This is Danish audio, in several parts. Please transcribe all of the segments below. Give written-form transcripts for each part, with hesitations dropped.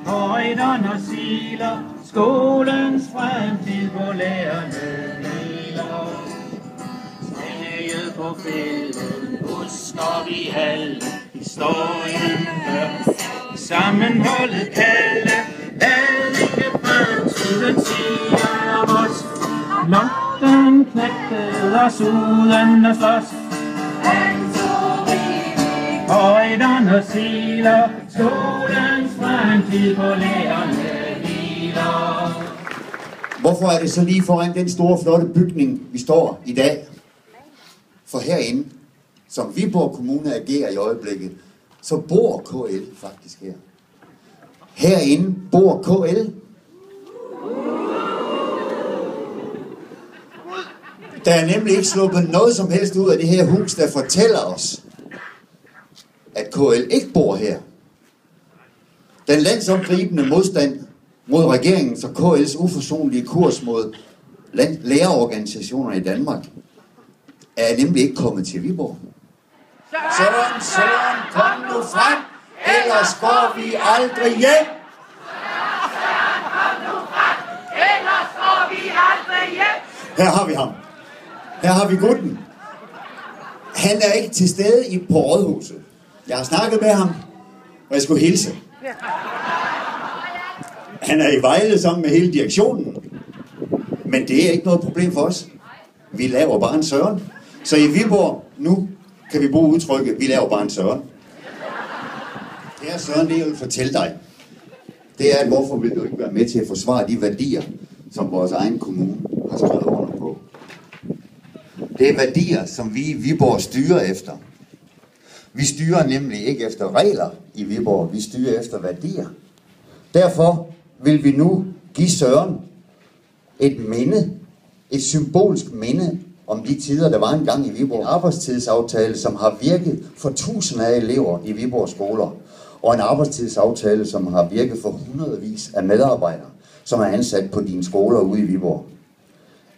Højderne siler, skolens fremtid på lærerne hviler. Steget på fælden, husker vi alle, historien før. Sammenholdet kalde, lad ikke fremtiden siger os. London knægtede os uden at slås. Højderne siler, skolens fremtid på lærerne hviler. Hvorfor er det så lige foran den store, flotte bygning, vi står i dag? For herinde, som Viborg Kommune agerer i øjeblikket, så bor KL faktisk her. Herinde bor KL. Der er nemlig ikke sluppet noget som helst ud af det her hus, der fortæller os, at KL ikke bor her. Den landsomgribende modstand mod regeringens og KL's uforsonlige kurs mod lærerorganisationer i Danmark er nemlig ikke kommet til Viborg. Søren, kom nu frem, ellers går vi aldrig hjem. Søren, kom nu frem, ellers går vi aldrig hjem. Her har vi ham. Her har vi gutten. Han er ikke til stede på rådhuset. Jeg har snakket med ham, og jeg skulle hilse. Han er i Vejle sammen med hele direktionen. Men det er ikke noget problem for os. Vi laver bare en Søren. Så i Viborg, nu kan vi bruge udtrykket, vi laver bare en Søren. Det er Søren, det jeg vil fortælle dig. Det er, at hvorfor vil du ikke være med til at forsvare de værdier, som vores egen kommune har skrevet under på. Det er værdier, som vi i Viborg styrer efter. Vi styrer nemlig ikke efter regler i Viborg, vi styrer efter værdier. Derfor vil vi nu give Søren et minde, et symbolsk minde om de tider, der var engang i Viborg. En arbejdstidsaftale, som har virket for tusinder af elever i Viborg skoler. Og en arbejdstidsaftale, som har virket for hundredvis af medarbejdere, som er ansat på dine skoler ude i Viborg.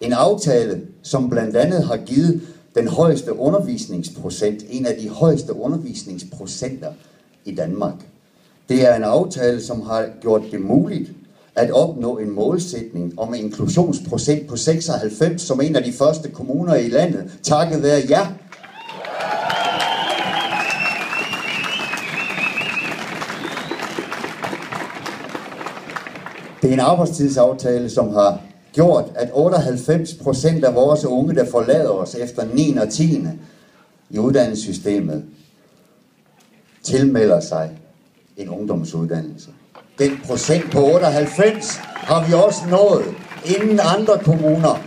En aftale, som blandt andet har givet den højeste undervisningsprocent, en af de højeste undervisningsprocenter i Danmark. Det er en aftale, som har gjort det muligt at opnå en målsætning om en inklusionsprocent på 96, som en af de første kommuner i landet, takket være jer. Det er en arbejdstidsaftale, som har gjort, at 98% af vores unge, der forlader os efter 9. og 10. i uddannelsessystemet, tilmelder sig en ungdomsuddannelse. Den procent på 98 har vi også nået inden andre kommuner.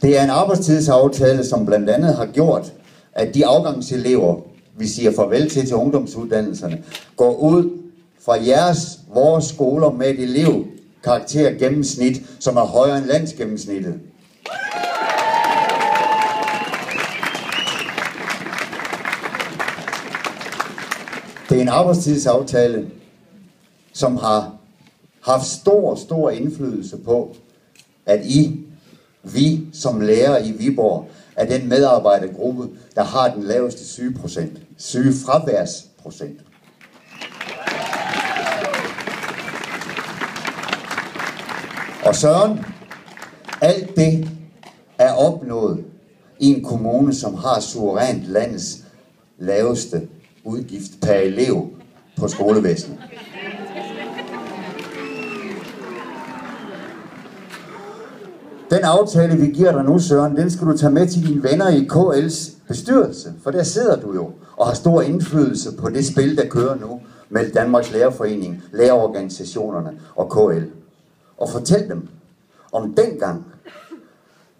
Det er en arbejdstidsaftale, som blandt andet har gjort, at de afgangselever, vi siger farvel til ungdomsuddannelserne, går ud fra vores skoler med et elevkarakter gennemsnit, som er højere end landsgennemsnittet. Det er en arbejdstidsaftale, som har haft stor indflydelse på, at vi som lærere i Viborg er den medarbejdergruppe, der har den laveste sygefraværsprocent. Og Søren, alt det er opnået i en kommune, som har suverænt landets laveste udgift per elev på skolevæsenet. Den aftale, vi giver dig nu, Søren, den skal du tage med til dine venner i KL's bestyrelse, for der sidder du jo og har stor indflydelse på det spil, der kører nu med Danmarks Lærerforening, lærerorganisationerne og KL. Og fortæl dem om dengang,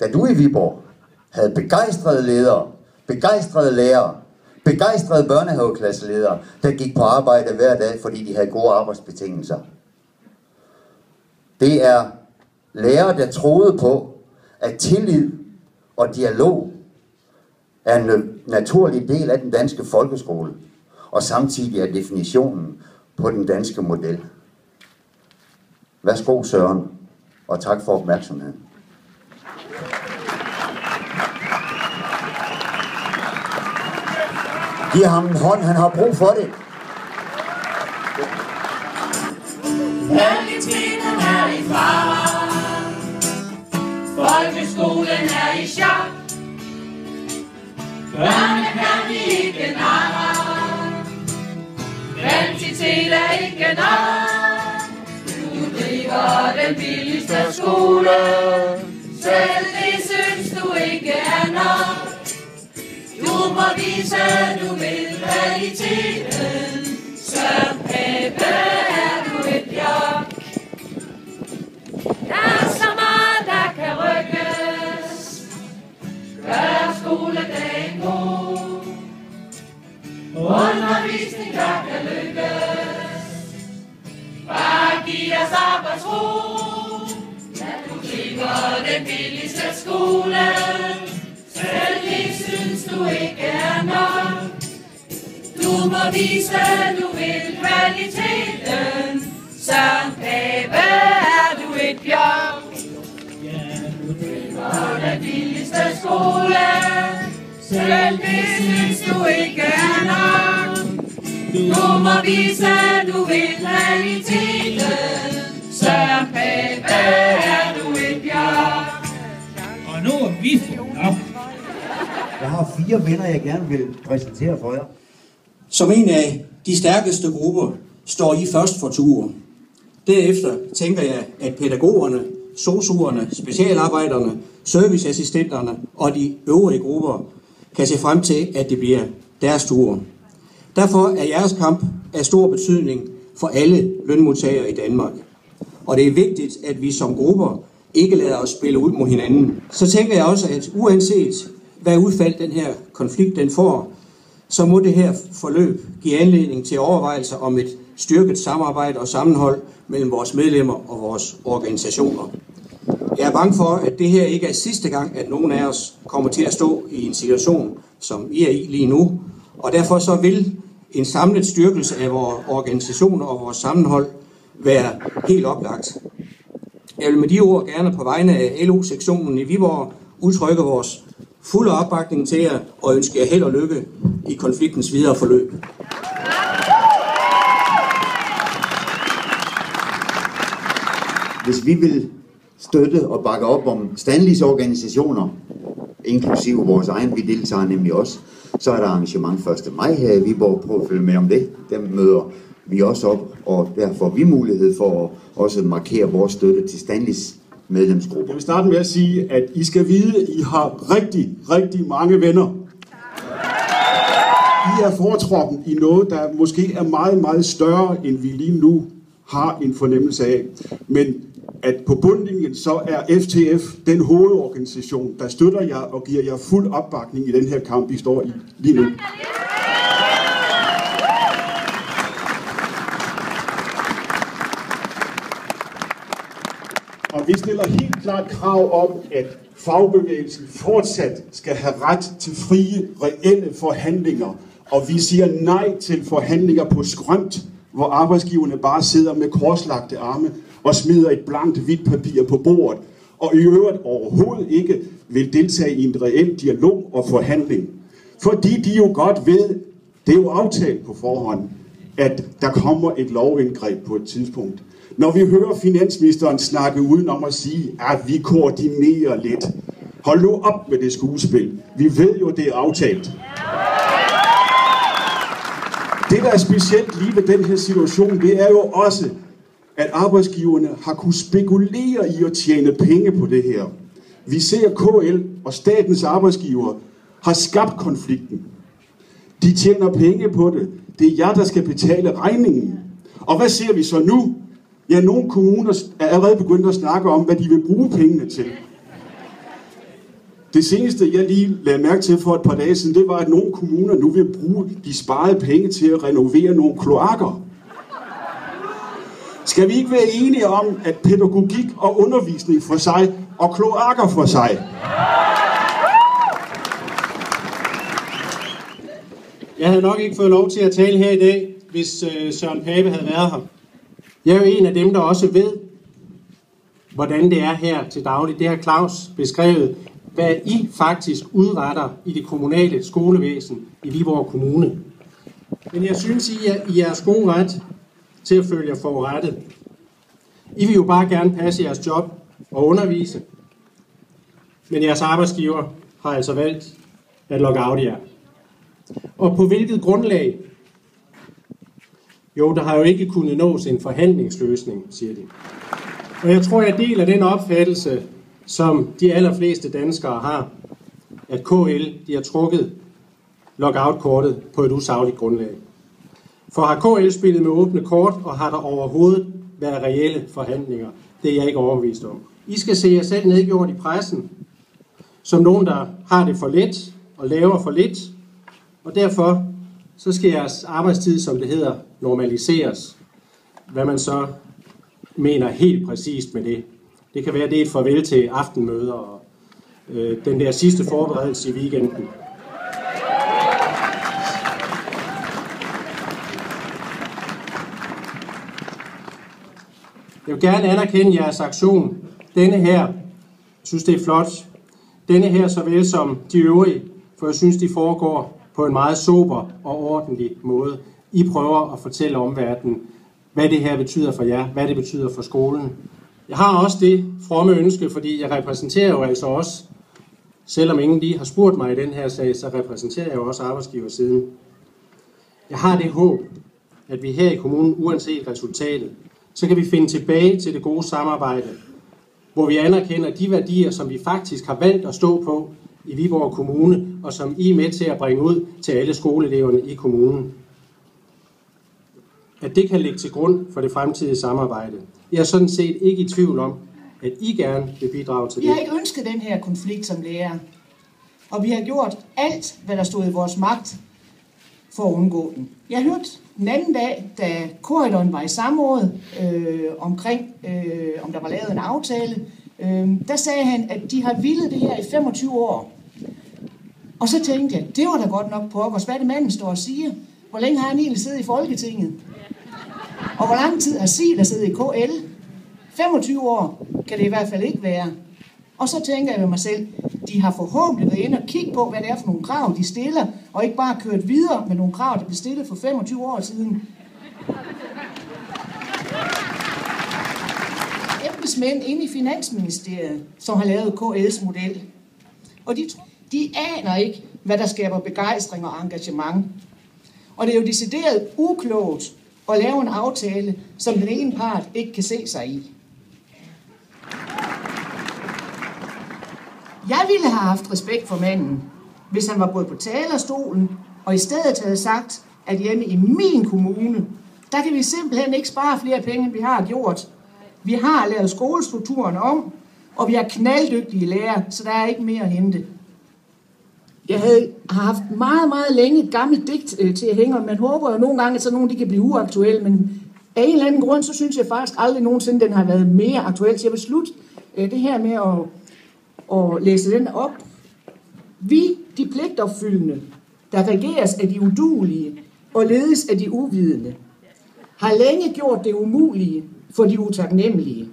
da du i Viborg havde begejstrede ledere, begejstrede lærere, begejstrede børnehaveklasseledere, der gik på arbejde hver dag, fordi de havde gode arbejdsbetingelser. Det er lærere, der troede på, at tillid og dialog er en naturlig del af den danske folkeskole. og samtidig er definitionen på den danske model. Værsgo Søren, og tak for opmærksomheden. Giv ham en hånd, han har brug for det. Kvaliteten er i fare. Folkeskolen er i chok. Børnene kan vi ikke narre. Kvantitet er ikke nok. Du driver den billigste skole. Selv det synes du ikke er nok. Du må vise, du vil kvaliteten. Så Pape er du et jok. Der er så meget, der kan rykkes. Gør skoledagen god. Undervisning, der kan lykkes. Bare giv os arbejdsro. Lad du driver den billigste skole. Selv det synes du ikke er nok. Du må vise, du vil kvaliteten. Som Pape er du et jok. Du driver den billigste skole. Selv det synes du ikke er nok. Du må vise, du vil kvaliteten. Som Pape er du et jok. Og nu er vi nok. Jeg har 4 venner, jeg gerne vil præsentere for jer. Som en af de stærkeste grupper står I først for tur. Derefter tænker jeg, at pædagogerne, sosuerne, specialarbejderne, serviceassistenterne og de øvrige grupper kan se frem til, at det bliver deres tur. Derfor er jeres kamp af stor betydning for alle lønmodtagere i Danmark. Og det er vigtigt, at vi som grupper ikke lader os spille ud mod hinanden. Så tænker jeg også, at uanset hvad udfald den her konflikt den får, så må det her forløb give anledning til overvejelser om et styrket samarbejde og sammenhold mellem vores medlemmer og vores organisationer. Jeg er bange for, at det her ikke er sidste gang, at nogen af os kommer til at stå i en situation, som I er i lige nu, og derfor så vil en samlet styrkelse af vores organisationer og vores sammenhold være helt oplagt. Jeg vil med de ord gerne på vegne af LO-sektionen i Viborg udtrykke vores fulde opbakning til jer og ønske jer held og lykke i konfliktens videre forløb. Hvis vi vil støtte og bakke op om Stanleys organisationer, inklusive vores egen, vi deltager nemlig også, så er der arrangement 1. maj her i Viborg. Prøv at følge med om det. Dem møder vi også op, og derfor får vi mulighed for at også markere vores støtte til Stanleys medlemsgruppe. Jeg vil starte med at sige, at I skal vide, at I har rigtig, rigtig mange venner. I er fortroppen i noget, der måske er meget, meget større, end vi lige nu har en fornemmelse af. Men at på bundlinjen så er FTF den hovedorganisation, der støtter jer og giver jer fuld opbakning i den her kamp, I står i lige nu. Og vi stiller helt klart krav om, at fagbevægelsen fortsat skal have ret til frie, reelle forhandlinger. Og vi siger nej til forhandlinger på skrømt, hvor arbejdsgiverne bare sidder med korslagte arme og smider et blankt hvidt papir på bordet, og i øvrigt overhovedet ikke vil deltage i en reel dialog og forhandling. Fordi de jo godt ved, det er jo aftalt på forhånd, at der kommer et lovindgreb på et tidspunkt. Når vi hører finansministeren snakke udenom at sige, at vi koordinerer lidt. Hold nu op med det skuespil. Vi ved jo, det er aftalt. Det, der er specielt lige ved den her situation, det er jo også, at arbejdsgiverne har kunnet spekulere i at tjene penge på det her. Vi ser, at KL og statens arbejdsgiver har skabt konflikten. De tjener penge på det. Det er jer, der skal betale regningen. Og hvad ser vi så nu? Ja, nogle kommuner er allerede begyndt at snakke om, hvad de vil bruge pengene til. Det seneste, jeg lige lagde mærke til for et par dage siden, det var, at nogle kommuner nu vil bruge de sparede penge til at renovere nogle kloakker. Skal vi ikke være enige om, at pædagogik og undervisning for sig, og kloakker for sig? Jeg havde nok ikke fået lov til at tale her i dag, hvis Søren Pape havde været her. Jeg er jo en af dem, der også ved, hvordan det er her til daglig. Det har Claus beskrevet, hvad I faktisk udretter i det kommunale skolevæsen i Viborg Kommune. Men jeg synes, I er jeres gode ret til at følge jer forurettet. I vil jo bare gerne passe jeres job og undervise, men jeres arbejdsgiver har altså valgt at logge out jer. Og på hvilket grundlag? Jo, der har jo ikke kunnet nås en forhandlingsløsning, siger de. Og jeg tror, jeg deler den opfattelse, som de allerfleste danskere har, at KL de har trukket lockout-kortet på et usagligt grundlag. For har KL spillet med åbne kort, og har der overhovedet været reelle forhandlinger? Det er jeg ikke overbevist om. I skal se jer selv nedgjort i pressen, som nogen, der har det for let og laver for lidt, og derfor så skal jeres arbejdstid, som det hedder, normaliseres. Hvad man så mener helt præcist med det. Det kan være, det er et farvel til aftenmøder og den der sidste forberedelse i weekenden. Jeg vil gerne anerkende jeres aktion. Denne her, jeg synes det er flot. Denne her såvel som de øvrige, for jeg synes de foregår på en meget sober og ordentlig måde. I prøver at fortælle omverdenen, hvad det her betyder for jer, hvad det betyder for skolen. Jeg har også det fromme ønske, fordi jeg repræsenterer jo altså også, selvom ingen lige har spurgt mig i den her sag, så repræsenterer jeg jo også arbejdsgiversiden. Jeg har det håb, at vi her i kommunen, uanset resultatet, så kan vi finde tilbage til det gode samarbejde, hvor vi anerkender de værdier, som vi faktisk har valgt at stå på i Viborg Kommune, og som I er med til at bringe ud til alle skoleeleverne i kommunen. At det kan ligge til grund for det fremtidige samarbejde. Jeg er sådan set ikke i tvivl om, at I gerne vil bidrage til det. Vi har ikke ønsket den her konflikt som lærer, og vi har gjort alt, hvad der stod i vores magt for at undgå den. Jeg hørte den anden dag, da korridoren var i samråd omkring, om der var lavet en aftale, der sagde han, at de har villet det her i 25 år. Og så tænkte jeg, det var da godt nok pokkers. Hvad er det manden står og siger? Hvor længe har han egentlig siddet i Folketinget? Og hvor lang tid har Siler siddet i KL? 25 år kan det i hvert fald ikke være. Og så tænker jeg ved mig selv, de har forhåbentlig været inde og kigge på, hvad det er for nogle krav, de stiller, og ikke bare kørt videre med nogle krav, der blev stillet for 25 år siden. Embedsmænd inde i Finansministeriet, som har lavet KL's model. Og de aner ikke, hvad der skaber begejstring og engagement. Og det er jo decideret uklogt at lave en aftale, som den ene part ikke kan se sig i. Jeg ville have haft respekt for manden, hvis han var gået på talerstolen, og i stedet havde sagt, at hjemme i min kommune, der kan vi simpelthen ikke spare flere penge, end vi har gjort. Vi har lavet skolestrukturen om, og vi har knalddygtige lærere, så der er ikke mere at hente. Jeg har haft meget, meget længe et gammelt digt til at hænge, og man håber jo nogle gange, at sådan nogle de kan blive uaktuelle, men af en eller anden grund, så synes jeg faktisk aldrig nogensinde, den har været mere aktuel. Så jeg vil slutte det her med at læse den op. Vi, de pligtopfyldende, der regeres af de uduelige og ledes af de uvidende, har længe gjort det umulige for de utaknemmelige.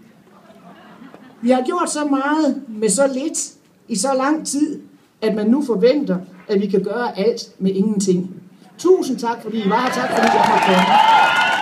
Vi har gjort så meget med så lidt i så lang tid, at man nu forventer, at vi kan gøre alt med ingenting. Tusind tak, fordi I var her. Tak, fordi I var her.